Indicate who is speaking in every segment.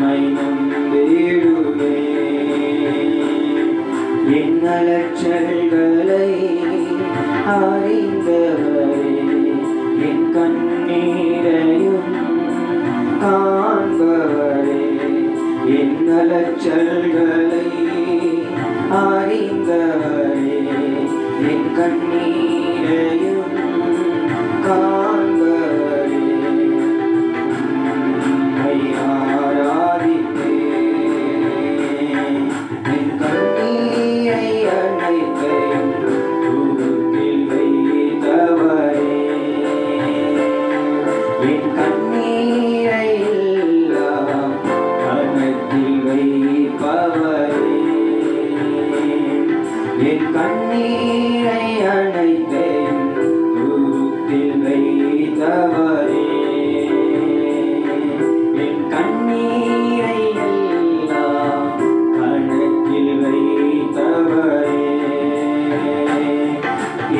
Speaker 1: உம்மை நம்பிடுவேன். என் அலட்சல்களை அறிந்தவரே, என் கண்ணீரையும் காண்பவரே, என் அலட்சல்களை அறிந்தவரே, என் கண்ணீரையும் காண்பவரே, உம்மை ஆராதிப்பேன். என் கண்ணீரை அனைத்தையும் தூரத்தில் வைத்தவரே, என் கண்ணீரை எல்லாம் கரத்தில் வைப்பவரே, என் கண்ணீரை அனைத்தையும் தூரத்தில் வைத்தவரே, என் கண்ணீரை எல்லாம் கரத்தில் வைத்தவரே,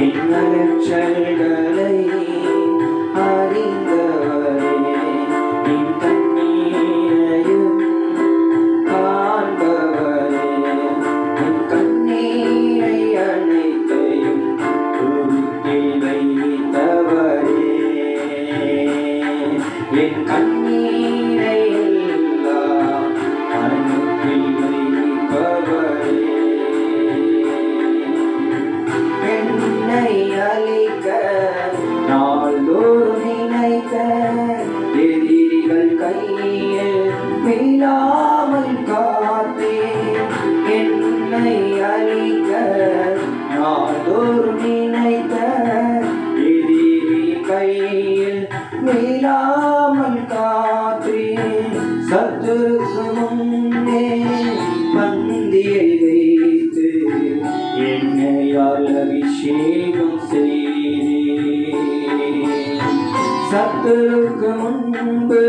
Speaker 1: என் அலட்சல்களை அறிந்தவரே, என் கண்ணீரையும் காண்பவரே, என் கண்ணீரை அனைத்தையும் தூரத்தில் வைத்தவரே, என் கண்ணீரை எல்லாம் கரத்தில் வைப்பவரே, என்னை அழிக்க நாள்தோறும் நினைத்த எதிரிகள் கையில் மீளாமல் காத்தே, என்னை அழிக்க நாள்தோறும் நினைத்த எதிரி கையில் மீளாமல் காத்தே, சத்துருக்கு முன்னே பந்தியை வைத்து என்னையால் அபிஷேகம் செய்தே, சத்துருக்கு முன்பு